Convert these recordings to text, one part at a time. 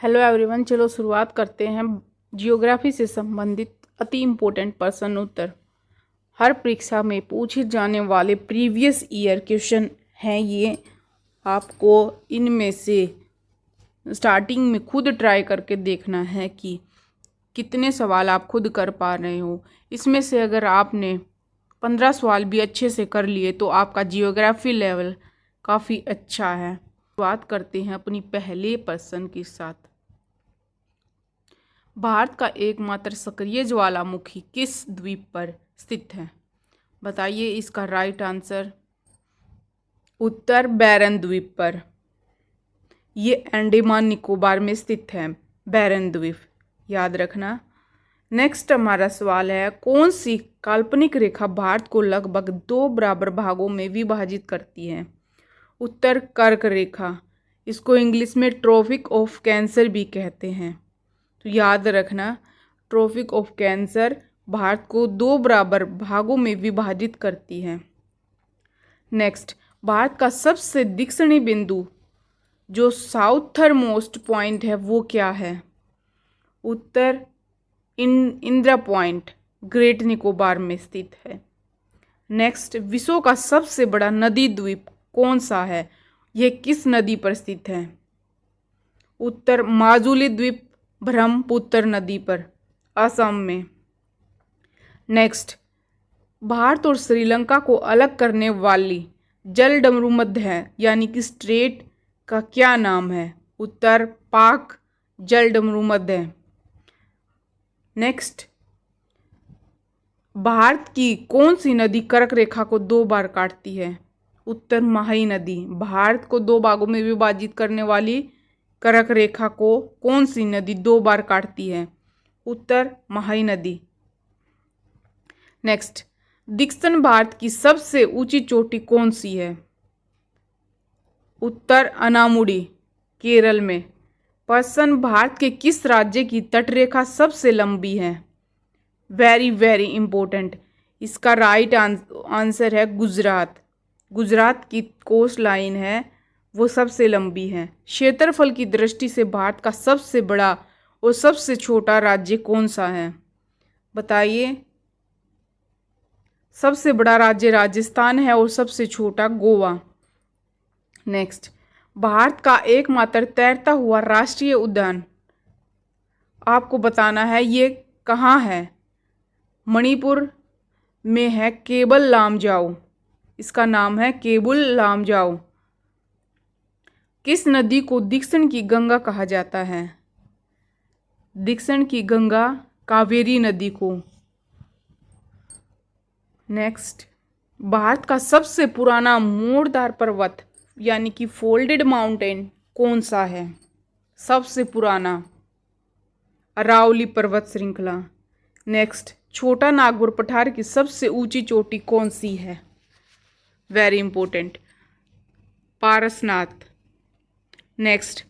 Hello everyone, चलो शुरुआत करते हैं जियोग्राफी से संबंधित अति इम्पोर्टेंट प्रश्न उत्तर। हर परीक्षा में पूछे जाने वाले प्रीवियस ईयर क्वेश्चन हैं ये। आपको इनमें से स्टार्टिंग में खुद ट्राई करके देखना है कि कितने सवाल आप खुद कर पा रहे हो। इसमें से अगर आपने 15 सवाल भी अच्छे से कर लिए तो आपका जियोग्राफी लेवल काफ़ी अच्छा है। बात करते हैं अपनी पहले प्रश्न के साथ। भारत का एकमात्र सक्रिय ज्वालामुखी किस द्वीप पर स्थित है? बताइए इसका राइट आंसर। उत्तर बैरन द्वीप पर। ये अंडमान निकोबार में स्थित है, बैरन द्वीप, याद रखना। नेक्स्ट हमारा सवाल है, कौन सी काल्पनिक रेखा भारत को लगभग 2 बराबर भागों में विभाजित करती है? उत्तर कर्क रेखा। इसको इंग्लिश में ट्रॉपिक ऑफ कैंसर भी कहते हैं, तो याद रखना। ट्रॉपिक ऑफ कैंसर भारत को 2 बराबर भागों में विभाजित करती है। नेक्स्ट, भारत का सबसे दक्षिणी बिंदु जो साउथर मोस्ट पॉइंट है वो क्या है? उत्तर इंदिरा पॉइंट, ग्रेट निकोबार में स्थित है। नेक्स्ट, विश्व का सबसे बड़ा नदी द्वीप कौन सा है? यह किस नदी पर स्थित है? उत्तर माजुली द्वीप, ब्रह्मपुत्र नदी पर, असम में। नेक्स्ट, भारत और श्रीलंका को अलग करने वाली जल डमरू मध्य है यानी कि स्ट्रेट का क्या नाम है? उत्तर पाक जल डमरू मध्य। नेक्स्ट, भारत की कौन सी नदी कर्क रेखा को 2 बार काटती है? उत्तर माही नदी। भारत को 2 भागों में विभाजित करने वाली कर्क रेखा को कौन सी नदी 2 बार काटती है? उत्तर माही नदी। नेक्स्ट, दक्षिण भारत की सबसे ऊंची चोटी कौन सी है? उत्तर अनामुडी, केरल में। प्रश्न, भारत के किस राज्य की तटरेखा सबसे लंबी है? Very very important. इसका राइट आंसर है गुजरात। गुजरात की कोस्ट लाइन है वो सबसे लंबी है। क्षेत्रफल की दृष्टि से भारत का सबसे बड़ा और सबसे छोटा राज्य कौन सा है? बताइए। सबसे बड़ा राज्य राजस्थान है और सबसे छोटा गोवा। नेक्स्ट, भारत का एकमात्र तैरता हुआ राष्ट्रीय उद्यान आपको बताना है ये कहाँ है? मणिपुर में है केबल लामजाओ। इसका नाम है केबुल लामजाओ। किस नदी को दक्षिण की गंगा कहा जाता है? दक्षिण की गंगा कावेरी नदी को। नेक्स्ट, भारत का सबसे पुराना मोड़दार पर्वत यानी कि फोल्डेड माउंटेन कौन सा है? सबसे पुराना अरावली पर्वत श्रृंखला। नेक्स्ट, छोटा नागपुर पठार की सबसे ऊंची चोटी कौन सी है? Very important, Parasnath. Next,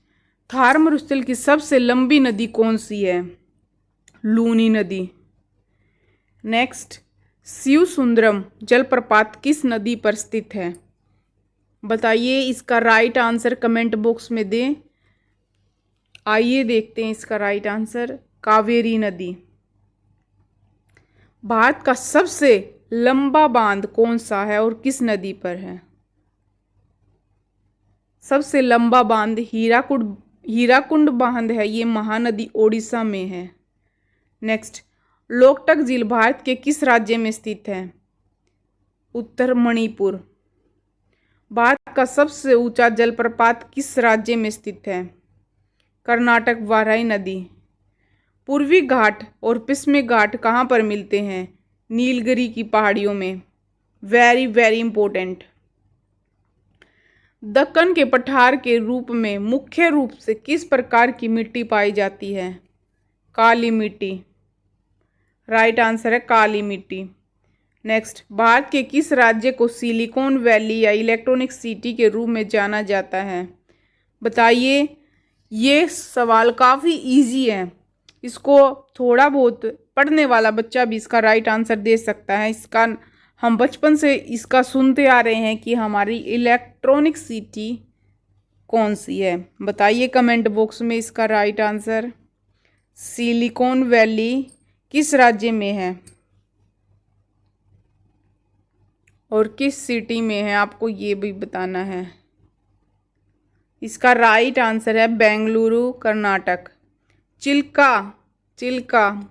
Thar मरुस्थल की सबसे लंबी नदी कौन सी है? लूनी नदी। नेक्स्ट, शिव सुंदरम जलप्रपात किस नदी पर स्थित है? बताइए इसका राइट आंसर कमेंट बॉक्स में दें। आइए देखते हैं इसका राइट आंसर, कावेरी नदी। भारत का सबसे लंबा बांध कौन सा है और किस नदी पर है? सबसे लंबा बांध हीराकुंड बांध है, ये महानदी ओडिशा में है। नेक्स्ट, लोकटक झील भारत के किस राज्य में स्थित है? उत्तर मणिपुर। भारत का सबसे ऊंचा जलप्रपात किस राज्य में स्थित है? कर्नाटक, वाराई नदी। पूर्वी घाट और पश्चिमी घाट कहाँ पर मिलते हैं? नीलगिरी की पहाड़ियों में। Very very important. दक्कन के पठार के रूप में मुख्य रूप से किस प्रकार की मिट्टी पाई जाती है? काली मिट्टी। राइट आंसर है काली मिट्टी। नेक्स्ट, भारत के किस राज्य को सिलिकॉन वैली या इलेक्ट्रॉनिक सिटी के रूप में जाना जाता है? बताइए। ये सवाल काफ़ी इजी है, इसको थोड़ा बहुत पढ़ने वाला बच्चा भी इसका राइट आंसर दे सकता है। इसका हम बचपन से इसका सुनते आ रहे हैं कि हमारी इलेक्ट्रॉनिक सिटी कौन सी है? बताइए कमेंट बॉक्स में इसका राइट आंसर। सिलिकॉन वैली किस राज्य में है और किस सिटी में है, आपको ये भी बताना है। इसका राइट आंसर है बेंगलुरु, कर्नाटक। चिल्का चिल्का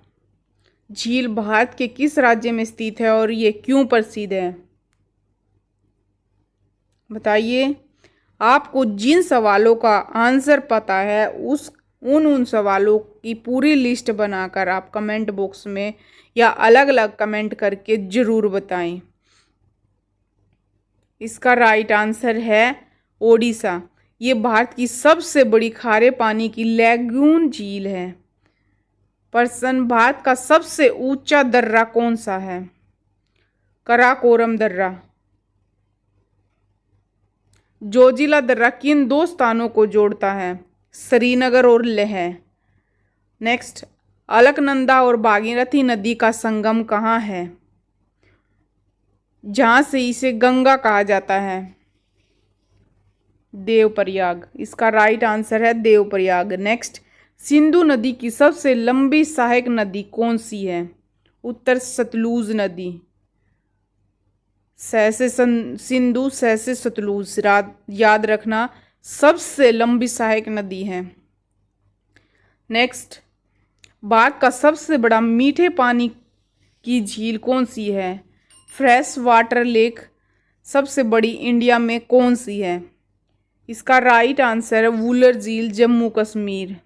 झील भारत के किस राज्य में स्थित है और ये क्यों प्रसिद्ध है? बताइए। आपको जिन सवालों का आंसर पता है उन सवालों की पूरी लिस्ट बनाकर आप कमेंट बॉक्स में या अलग अलग कमेंट करके ज़रूर बताएं। इसका राइट आंसर है ओडिशा। ये भारत की सबसे बड़ी खारे पानी की लैगून झील है। प्रश्न, भारत का सबसे ऊंचा दर्रा कौन सा है? कराकोरम दर्रा। जोजिला दर्रा किन दो स्थानों को जोड़ता है? श्रीनगर और लेह। नेक्स्ट, अलकनंदा और भागीरथी नदी का संगम कहाँ है जहाँ से इसे गंगा कहा जाता है? देवप्रयाग। इसका राइट आंसर है देवप्रयाग। नेक्स्ट, सिंधु नदी की सबसे लंबी सहायक नदी कौन सी है? उत्तर सतलुज नदी। स से सिंधु, स से सतलुज याद रखना, सबसे लंबी सहायक नदी है। नेक्स्ट, भारत का सबसे बड़ा मीठे पानी की झील कौन सी है? फ्रेश वाटर लेक सबसे बड़ी इंडिया में कौन सी है? इसका राइट आंसर है वुलर झील, जम्मू कश्मीर।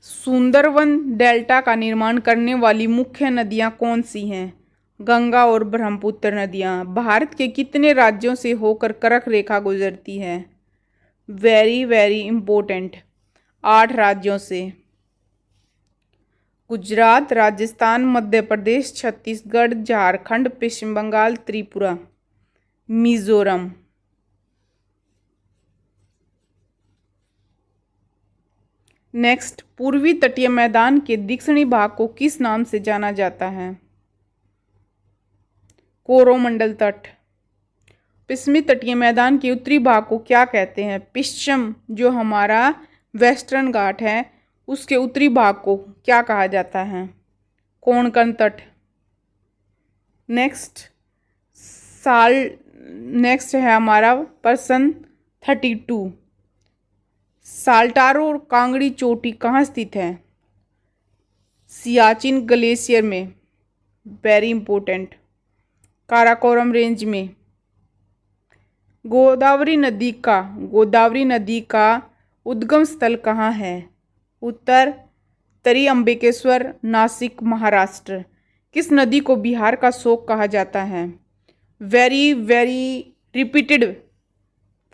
सुंदरवन डेल्टा का निर्माण करने वाली मुख्य नदियां कौन सी हैं? गंगा और ब्रह्मपुत्र नदियां। भारत के कितने राज्यों से होकर कर्क रेखा गुजरती है? वेरी वेरी इंपॉर्टेंट, 8 राज्यों से। गुजरात, राजस्थान, मध्य प्रदेश, छत्तीसगढ़, झारखंड, पश्चिम बंगाल, त्रिपुरा, मिजोरम। नेक्स्ट, पूर्वी तटीय मैदान के दक्षिणी भाग को किस नाम से जाना जाता है? कोरोमंडल तट। पश्चिमी तटीय मैदान के उत्तरी भाग को क्या कहते हैं? पश्चिम, जो हमारा वेस्टर्न घाट है उसके उत्तरी भाग को क्या कहा जाता है? कोंकण तट। नेक्स्ट है हमारा प्रश्न 32। साल्टारो और कांगड़ी चोटी कहाँ स्थित है? सियाचिन ग्लेशियर में, वेरी इंपॉर्टेंट। काराकोरम रेंज में। गोदावरी नदी का उद्गम स्थल कहाँ है? उत्तर त्र्यंबकेश्वर, नासिक, महाराष्ट्र। किस नदी को बिहार का शोक कहा जाता है? वेरी वेरी रिपीटेड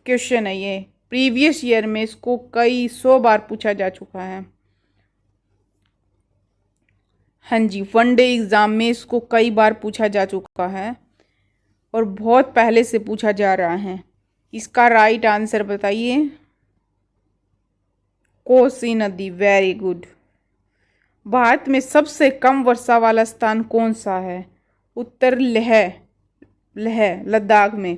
क्वेश्चन है ये, प्रीवियस ईयर में इसको कई 100 बार पूछा जा चुका है। हाँ जी, वनडे एग्ज़ाम में इसको कई बार पूछा जा चुका है और बहुत पहले से पूछा जा रहा है। इसका राइट आंसर बताइए। कोसी नदी, वेरी गुड। भारत में सबसे कम वर्षा वाला स्थान कौन सा है? उत्तर लेह लद्दाख में।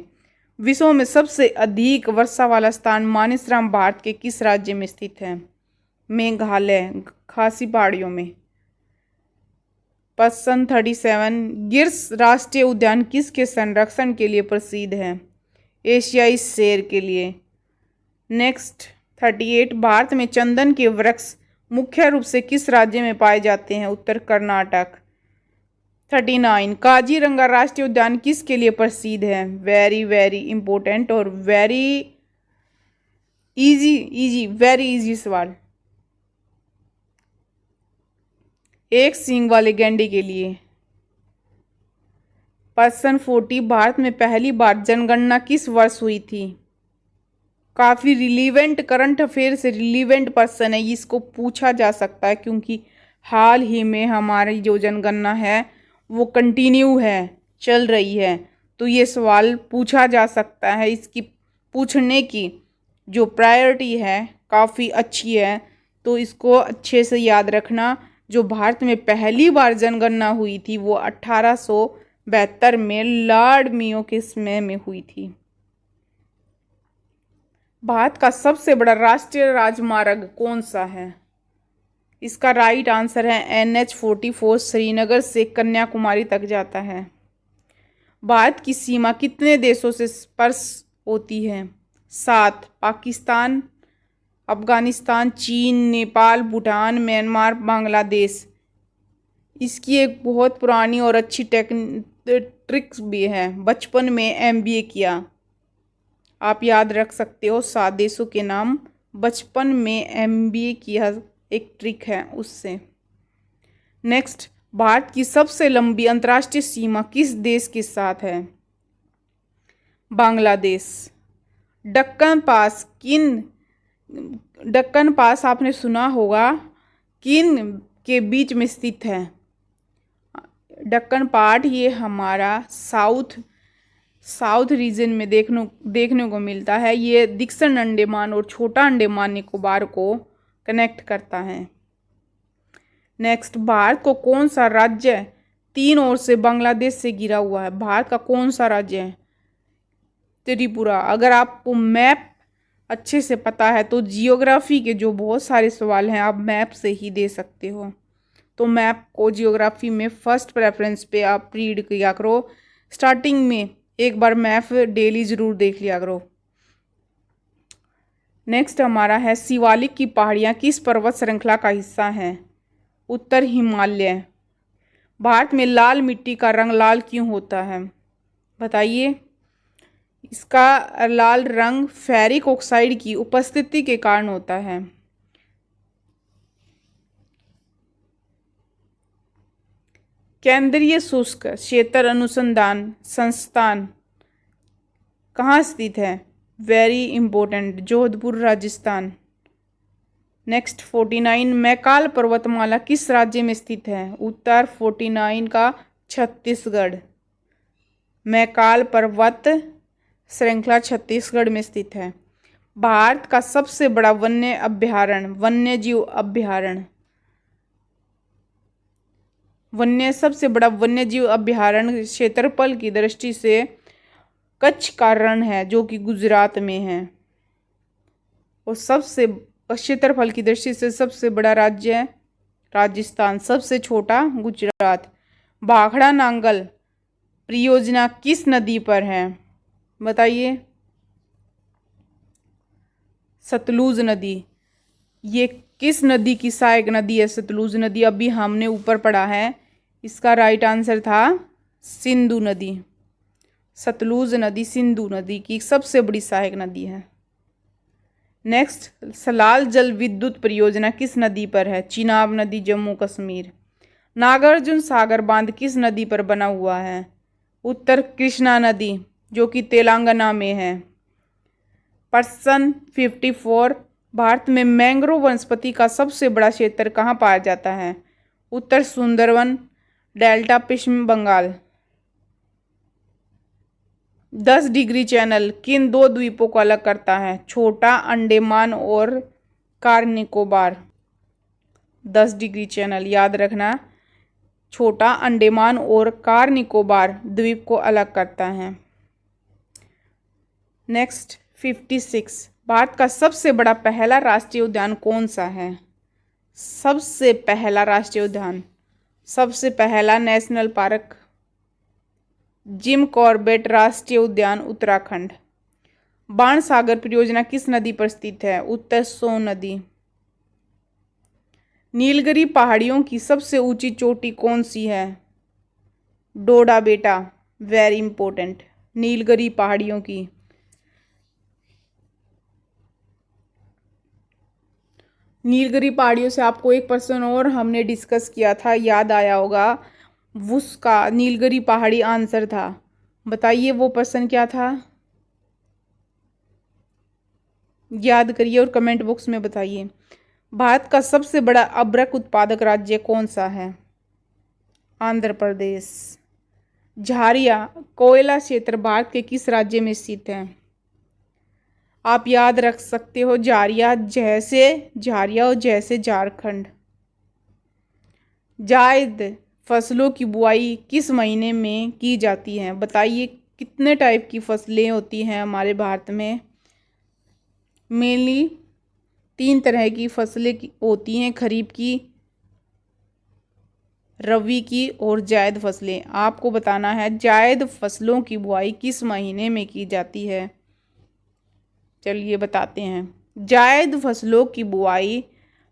विश्व में सबसे अधिक वर्षा वाला स्थान मानसरोवर भारत के किस राज्य में स्थित है? मेघालय, खासी पहाड़ियों में। प्रश्न 37, गिर राष्ट्रीय उद्यान किसके संरक्षण के लिए प्रसिद्ध है? एशियाई शेर के लिए। नेक्स्ट 38, भारत में चंदन के वृक्ष मुख्य रूप से किस राज्य में पाए जाते हैं? उत्तर कर्नाटक। 39, काजीरंगा राष्ट्रीय उद्यान किसके लिए प्रसिद्ध है? वेरी वेरी इंपॉर्टेंट और वेरी इजी सवाल। एक सींग वाले गैंडे के लिए। प्रश्न 40, भारत में पहली बार जनगणना किस वर्ष हुई थी? काफ़ी रिलीवेंट, करंट अफेयर से रिलीवेंट प्रश्न है, इसको पूछा जा सकता है क्योंकि हाल ही में हमारी जो जनगणना है वो कंटिन्यू है, चल रही है, तो ये सवाल पूछा जा सकता है। इसकी पूछने की जो प्रायोरिटी है काफ़ी अच्छी है, तो इसको अच्छे से याद रखना। जो भारत में पहली बार जनगणना हुई थी वो 1872 में लॉर्ड मेयो के समय में हुई थी। भारत का सबसे बड़ा राष्ट्रीय राजमार्ग कौन सा है? इसका राइट आंसर है NH44, श्रीनगर से कन्याकुमारी तक जाता है। भारत की सीमा कितने देशों से स्पर्श होती है? 7। पाकिस्तान, अफगानिस्तान, चीन, नेपाल, भूटान, म्यांमार, बांग्लादेश। इसकी एक बहुत पुरानी और अच्छी ट्रिक्स भी है। बचपन में MBA किया, आप याद रख सकते हो 7 देशों के नाम। बचपन में MBA किया एक ट्रिक है उससे। नेक्स्ट, भारत की सबसे लंबी अंतर्राष्ट्रीय सीमा किस देश के साथ है? बांग्लादेश। डक्कन पास आपने सुना होगा, किन के बीच में स्थित है? डक्कन पार्ट ये हमारा साउथ रीजन में देखने को मिलता है। ये दक्षिण अंडमान और छोटा अंडमान निकोबार को कनेक्ट करता है। नेक्स्ट, भारत को कौन सा राज्य 3 ओर से बांग्लादेश से घिरा हुआ है? भारत का कौन सा राज्य है? त्रिपुरा। अगर आपको मैप अच्छे से पता है तो जियोग्राफी के जो बहुत सारे सवाल हैं आप मैप से ही दे सकते हो। तो मैप को जियोग्राफी में फर्स्ट प्रेफरेंस पे आप रीड किया करो। स्टार्टिंग में एक बार मैप डेली ज़रूर देख लिया करो। नेक्स्ट हमारा है, शिवालिक की पहाड़ियाँ किस पर्वत श्रृंखला का हिस्सा हैं? उत्तर हिमालय। भारत में लाल मिट्टी का रंग लाल क्यों होता है? बताइए। इसका लाल रंग फेरिक ऑक्साइड की उपस्थिति के कारण होता है। केंद्रीय शुष्क क्षेत्र अनुसंधान संस्थान कहाँ स्थित है? Very important, Jodhpur, Rajasthan. Next 49, Maikal पर्वतमाला किस राज्य में स्थित है? उत्तर 49 का छत्तीसगढ़। मैकाल पर्वत श्रृंखला छत्तीसगढ़ में स्थित है। भारत का सबसे बड़ा सबसे बड़ा वन्यजीव अभयारण्य क्षेत्रफल की दृष्टि से कच्छ का रण है, जो कि गुजरात में है। और सबसे क्षेत्रफल की दृष्टि से सबसे बड़ा राज्य है राजस्थान, सबसे छोटा गुजरात। भाखड़ा नांगल परियोजना किस नदी पर है? बताइए। सतलुज नदी। ये किस नदी की सहायक नदी है? सतलुज नदी। अभी हमने ऊपर पढ़ा है, इसका राइट आंसर था सिंधु नदी। सतलुज नदी सिंधु नदी की सबसे बड़ी सहायक नदी है। नेक्स्ट, सलाल जल विद्युत परियोजना किस नदी पर है? चिनाब नदी, जम्मू कश्मीर। नागार्जुन सागर बांध किस नदी पर बना हुआ है? उत्तर कृष्णा नदी, जो कि तेलंगाना में है। प्रश्न 54, भारत में मैंग्रोव वनस्पति का सबसे बड़ा क्षेत्र कहाँ पाया जाता है? उत्तर सुंदरवन, डेल्टा, पश्चिम बंगाल। 10 डिग्री चैनल किन 2 द्वीपों को अलग करता है? छोटा अंडमान और कार निकोबार। 10 डिग्री चैनल याद रखना, छोटा अंडमान और कार निकोबार द्वीप को अलग करता है। नेक्स्ट 56, भारत का सबसे बड़ा पहला राष्ट्रीय उद्यान कौन सा है? सबसे पहला राष्ट्रीय उद्यान, सबसे पहला नेशनल पार्क जिम कॉर्बेट राष्ट्रीय उद्यान, उत्तराखंड। बाण सागर परियोजना किस नदी पर स्थित है? उत्तर सोन नदी। नीलगिरी पहाड़ियों की सबसे ऊंची चोटी कौन सी है? डोडा बेटा, वेरी इंपॉर्टेंट। नीलगिरी पहाड़ियों की नीलगिरी पहाड़ियों से आपको एक प्रश्न और हमने डिस्कस किया था, याद आया होगा, उसका नीलगिरी पहाड़ी आंसर था। बताइए वो प्रश्न क्या था? याद करिए और कमेंट बॉक्स में बताइए। भारत का सबसे बड़ा अभ्रक उत्पादक राज्य कौन सा है? आंध्र प्रदेश। झारिया कोयला क्षेत्र भारत के किस राज्य में स्थित है? आप याद रख सकते हो, झारिया और जैसे झारखंड। जायद फसलों की बुआई किस महीने में की जाती है? बताइए कितने टाइप की फसलें होती हैं हमारे भारत में? मेनली 3 तरह की फसलें होती हैं, खरीफ की, रबी की और जायद फसलें। आपको बताना है जायद फसलों की बुआई किस महीने में की जाती है। चलिए बताते हैं। जायद फसलों की बुआई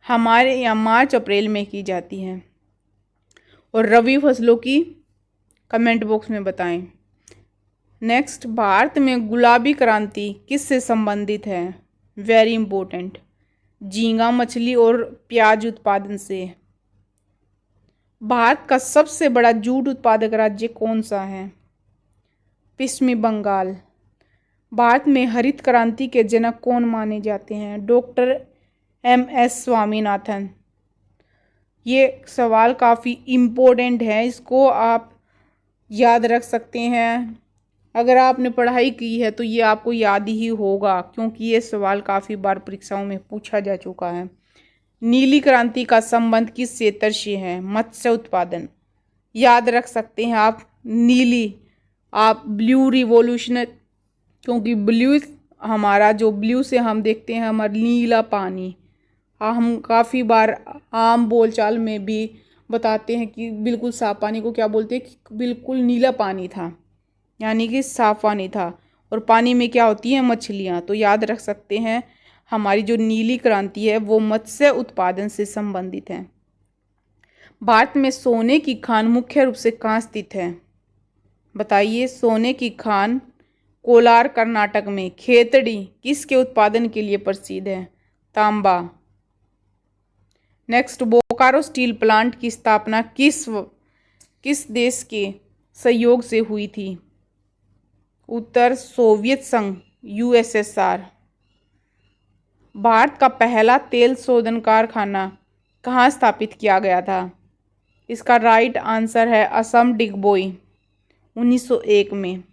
हमारे यहाँ मार्च अप्रैल में की जाती है। और रबी फसलों की कमेंट बॉक्स में बताएं। नेक्स्ट, भारत में गुलाबी क्रांति किससे संबंधित है। वेरी इंपॉर्टेंट, झींगा मछली और प्याज उत्पादन से। भारत का सबसे बड़ा जूट उत्पादक राज्य कौन सा है। पश्चिमी बंगाल। भारत में हरित क्रांति के जनक कौन माने जाते हैं। Doctor M S. स्वामीनाथन। ये सवाल काफ़ी इम्पोर्टेंट है, इसको आप याद रख सकते हैं। अगर आपने पढ़ाई की है तो ये आपको याद ही होगा, क्योंकि ये सवाल काफ़ी बार परीक्षाओं में पूछा जा चुका है। नीली क्रांति का संबंध किस क्षेत्र से है। मत्स्य उत्पादन। याद रख सकते हैं आप नीली, आप ब्लू रिवॉल्यूशन, क्योंकि ब्लू हमारा जो ब्लू से हम देखते हैं हमारा नीला पानी। हम काफ़ी बार आम बोलचाल में भी बताते हैं कि बिल्कुल साफ पानी को क्या बोलते हैं कि बिल्कुल नीला पानी था, यानी कि साफ पानी था। और पानी में क्या होती हैं, मछलियाँ। तो याद रख सकते हैं हमारी जो नीली क्रांति है वो मत्स्य उत्पादन से संबंधित है। भारत में सोने की खान मुख्य रूप से कहाँ स्थित है। बताइए। सोने की खान कोलार कर्नाटक में। खेतड़ी किसके उत्पादन के लिए प्रसिद्ध है। तांबा। नेक्स्ट, बोकारो स्टील प्लांट की स्थापना किस देश के सहयोग से हुई थी। उत्तर सोवियत संघ, यूएसएसआर। भारत का पहला तेल शोधन कारखाना कहाँ स्थापित किया गया था। इसका राइट आंसर है असम डिगबोई, 1901 में।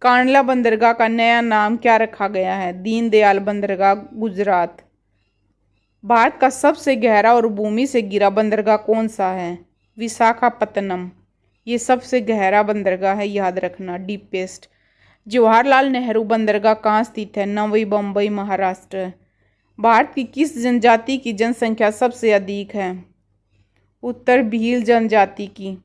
कांडला बंदरगाह का नया नाम क्या रखा गया है। दीनदयाल बंदरगाह, गुजरात। भारत का सबसे गहरा और भूमि से घिरा बंदरगाह कौन सा है। विशाखापत्तनम। ये सबसे गहरा बंदरगाह है, याद रखना, डीपेस्ट। जवाहरलाल नेहरू बंदरगाह कहाँ स्थित है। नवी मुंबई, महाराष्ट्र। भारत की किस जनजाति की जनसंख्या सबसे अधिक है। उत्तर भील जनजाति की।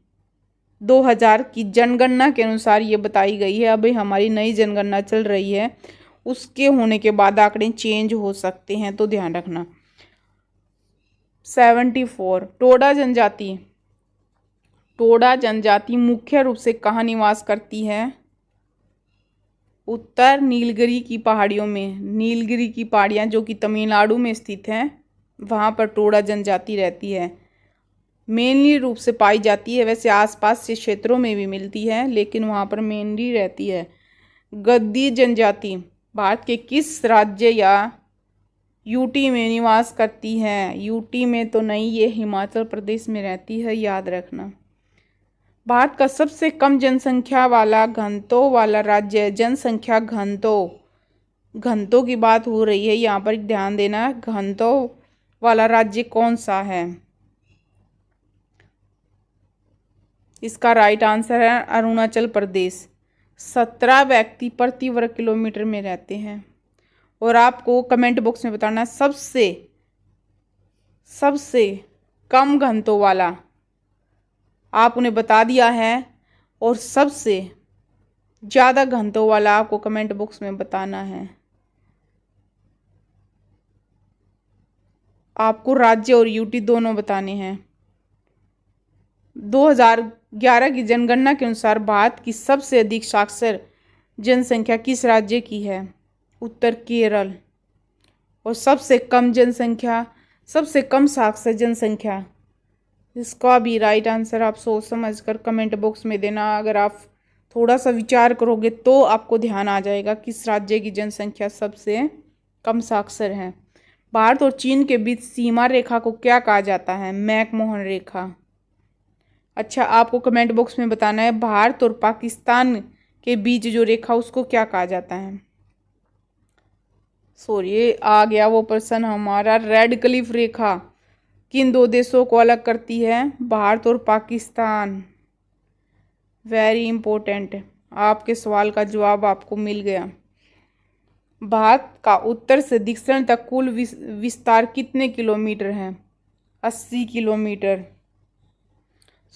2000 की जनगणना के अनुसार ये बताई गई है। अभी हमारी नई जनगणना चल रही है, उसके होने के बाद आंकड़े चेंज हो सकते हैं, तो ध्यान रखना। 74। टोडा जनजाति। टोडा जनजाति मुख्य रूप से कहाँ निवास करती है। उत्तर नीलगिरी की पहाड़ियों में। नीलगिरी की पहाड़ियाँ जो कि तमिलनाडु में स्थित हैं, वहाँ पर टोडा जनजाति रहती है। मेनली रूप से पाई जाती है, वैसे आसपास के क्षेत्रों में भी मिलती है, लेकिन वहाँ पर मेनली रहती है। गद्दी जनजाति भारत के किस राज्य या यूटी में निवास करती है। यूटी में तो नहीं, ये हिमाचल प्रदेश में रहती है, याद रखना। भारत का सबसे कम जनसंख्या वाला घनत्व वाला राज्य है। जनसंख्या घनत्व की बात हो रही है, यहाँ पर ध्यान देना। घनत्व वाला राज्य कौन सा है। इसका राइट आंसर है अरुणाचल प्रदेश। 17 व्यक्ति प्रति वर्ग किलोमीटर में रहते हैं। और आपको कमेंट बॉक्स में बताना सबसे कम घनत्व वाला, आप उन्हें बता दिया है, और सबसे ज़्यादा घनत्व वाला आपको कमेंट बॉक्स में बताना है। आपको राज्य और यूटी दोनों बताने हैं। 2011 की जनगणना के अनुसार भारत की सबसे अधिक साक्षर जनसंख्या किस राज्य की है। उत्तर केरल। और सबसे कम साक्षर जनसंख्या, इसका भी राइट आंसर आप सोच समझ कर कमेंट बॉक्स में देना। अगर आप थोड़ा सा विचार करोगे तो आपको ध्यान आ जाएगा किस राज्य की जनसंख्या सबसे कम साक्षर है। भारत और चीन के बीच सीमा रेखा को क्या कहा जाता है। मैकमोहन रेखा। अच्छा, आपको कमेंट बॉक्स में बताना है भारत और पाकिस्तान के बीच जो रेखा उसको क्या कहा जाता है। सॉरी, आ गया वो प्रश्न हमारा। रेड क्लिफ रेखा किन दो देशों को अलग करती है। भारत और पाकिस्तान। वेरी इंपॉर्टेंट, आपके सवाल का जवाब आपको मिल गया। भारत का उत्तर से दक्षिण तक कुल विस्तार कितने किलोमीटर है? 80 किलोमीटर।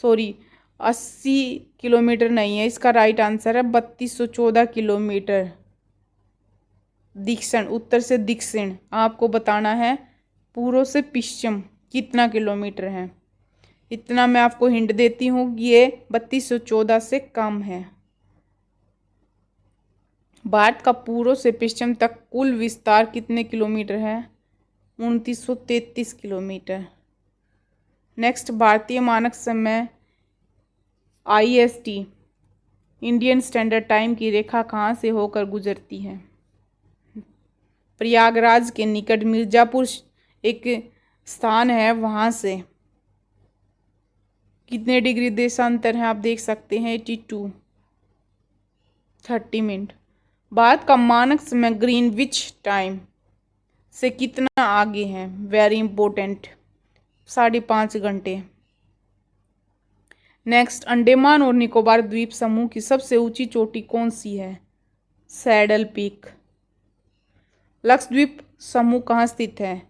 सॉरी, 80 किलोमीटर नहीं है, इसका राइट आंसर है 3214 किलोमीटर। दक्षिण, उत्तर से दक्षिण आपको बताना है पूर्व से पश्चिम कितना किलोमीटर है। इतना मैं आपको हिंट देती हूँ, ये 3214 से कम है। भारत का पूर्व से पश्चिम तक कुल विस्तार कितने किलोमीटर है? 2933 किलोमीटर। नेक्स्ट, भारतीय मानक समय IST इंडियन स्टैंडर्ड टाइम की रेखा कहाँ से होकर गुजरती है? प्रयागराज के निकट मिर्जापुर एक स्थान है, वहाँ से कितने डिग्री देशांतर है आप देख सकते हैं, 82, 30 मिनट। भारत का मानक समय ग्रीनविच टाइम से कितना आगे है? वेरी इंपॉर्टेंट, 5.5 घंटे। नेक्स्ट, अंडमान और निकोबार द्वीप समूह की सबसे ऊंची चोटी कौन सी है? Saddle peak. लक्षद्वीप समूह कहाँ स्थित है?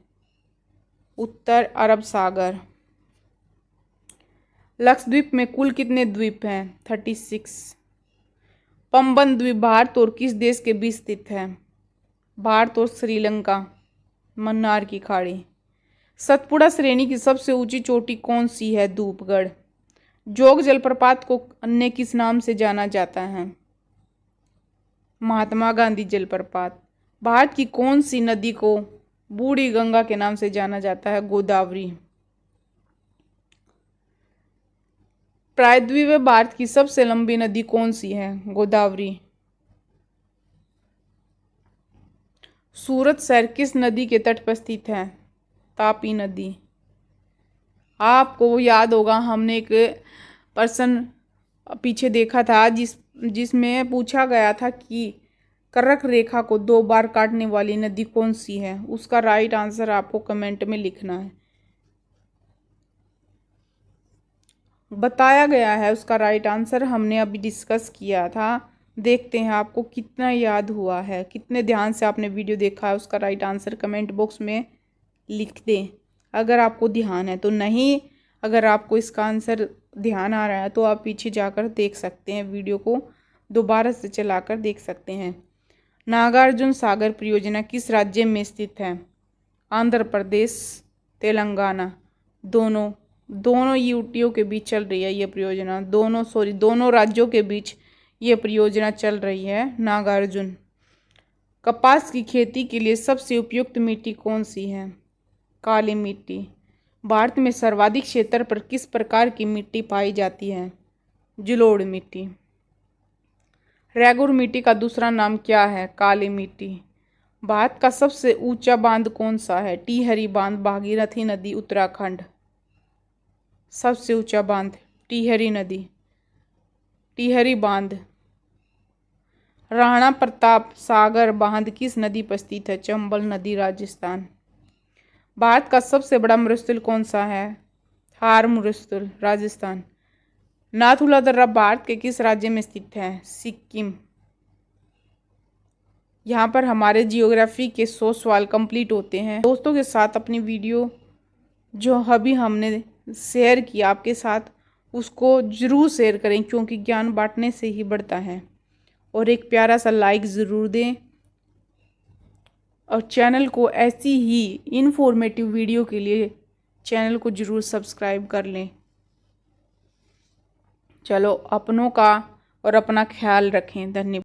उत्तर अरब सागर। लक्षद्वीप में कुल कितने द्वीप हैं? 36। पंबन द्वीप भारत और किस देश के बीच स्थित है? भारत और श्रीलंका, मन्नार की खाड़ी। सतपुड़ा श्रेणी की सबसे ऊंची चोटी कौन सी है? धूपगढ़। जोग जलप्रपात को अन्य किस नाम से जाना जाता है? महात्मा गांधी जलप्रपात। भारत की कौन सी नदी को बूढ़ी गंगा के नाम से जाना जाता है? गोदावरी। प्रायद्वीपीय भारत की सबसे लंबी नदी कौन सी है? गोदावरी। सूरत शहर किस नदी के तट पर स्थित है? तापी नदी। आपको याद होगा, हमने एक पर्सन पीछे देखा था जिसमें पूछा गया था कि कर्क रेखा को 2 बार काटने वाली नदी कौन सी है। उसका राइट आंसर आपको कमेंट में लिखना है। बताया गया है उसका राइट आंसर, हमने अभी डिस्कस किया था। देखते हैं आपको कितना याद हुआ है, कितने ध्यान से आपने वीडियो देखा है। उसका राइट आंसर कमेंट बॉक्स में लिख दें अगर आपको ध्यान है तो। नहीं, अगर आपको इसका आंसर ध्यान आ रहा है तो आप पीछे जाकर देख सकते हैं, वीडियो को दोबारा से चलाकर देख सकते हैं। नागार्जुन सागर परियोजना किस राज्य में स्थित है? आंध्र प्रदेश, तेलंगाना। दोनों यूटियों के बीच चल रही है ये परियोजना। दोनों राज्यों के बीच ये परियोजना चल रही है, नागार्जुन। कपास की खेती के लिए सबसे उपयुक्त मिट्टी कौन सी है? काली मिट्टी। भारत में सर्वाधिक क्षेत्र पर किस प्रकार की मिट्टी पाई जाती है? जलोढ़ मिट्टी। रेगुर मिट्टी का दूसरा नाम क्या है? काली मिट्टी। भारत का सबसे ऊंचा बांध कौन सा है? टिहरी बांध, भागीरथी नदी, उत्तराखंड। सबसे ऊंचा बांध टिहरी नदी, टिहरी बांध। राणा प्रताप सागर बांध किस नदी पर स्थित है? चंबल नदी, राजस्थान। भारत का सबसे बड़ा मरुस्थल कौन सा है? थार मरुस्थल, राजस्थान। नाथुला दर्रा भारत के किस राज्य में स्थित है? सिक्किम। यहाँ पर हमारे जियोग्राफी के 100 सवाल कंप्लीट होते हैं। दोस्तों के साथ अपनी वीडियो जो अभी हमने शेयर किया आपके साथ, उसको ज़रूर शेयर करें, क्योंकि ज्ञान बांटने से ही बढ़ता है। और एक प्यारा सा लाइक ज़रूर दें, और चैनल को ऐसी ही इन्फॉर्मेटिव वीडियो के लिए चैनल को ज़रूर सब्सक्राइब कर लें। चलो, अपनों का और अपना ख्याल रखें। धन्यवाद।